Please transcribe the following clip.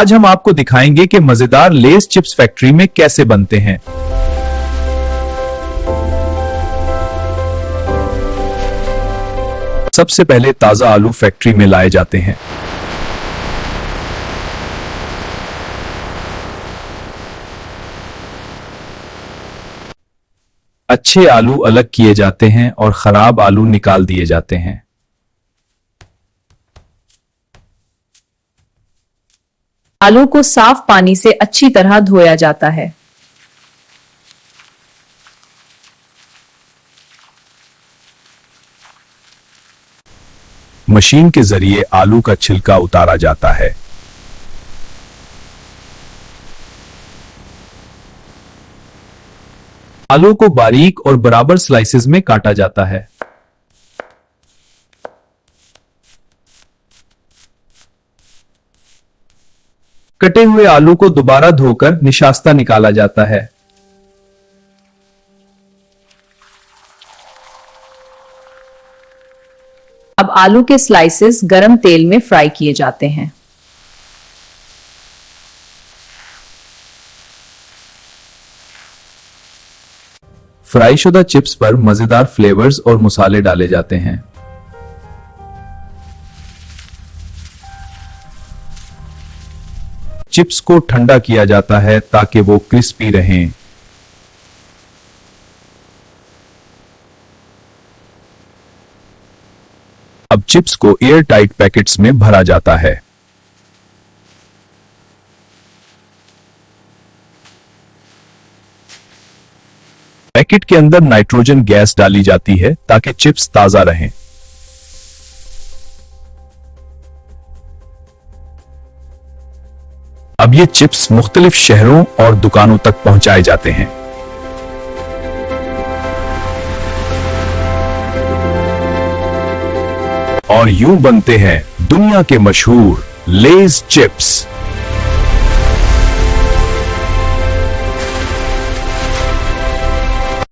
आज हम आपको दिखाएंगे कि मजेदार लेस चिप्स फैक्ट्री में कैसे बनते हैं। सबसे पहले ताजा आलू फैक्ट्री में लाए जाते हैं। अच्छे आलू अलग किए जाते हैं और खराब आलू निकाल दिए जाते हैं। आलू को साफ पानी से अच्छी तरह धोया जाता है। मशीन के जरिए आलू का छिलका उतारा जाता है। आलू को बारीक और बराबर स्लाइसेस में काटा जाता है। कटे हुए आलू को दोबारा धोकर निशास्ता निकाला जाता है। अब आलू के स्लाइसेस गरम तेल में फ्राई किए जाते हैं। फ्राई शुदा चिप्स पर मजेदार फ्लेवर्स और मसाले डाले जाते हैं। चिप्स को ठंडा किया जाता है ताकि वो क्रिस्पी रहें। अब चिप्स को एयर टाइट पैकेट्स में भरा जाता है। पैकेट के अंदर नाइट्रोजन गैस डाली जाती है ताकि चिप्स ताजा रहें। अब ये चिप्स मुख्तलिफ शहरों और दुकानों तक पहुंचाए जाते हैं। और यूं बनते हैं दुनिया के मशहूर लेज चिप्स।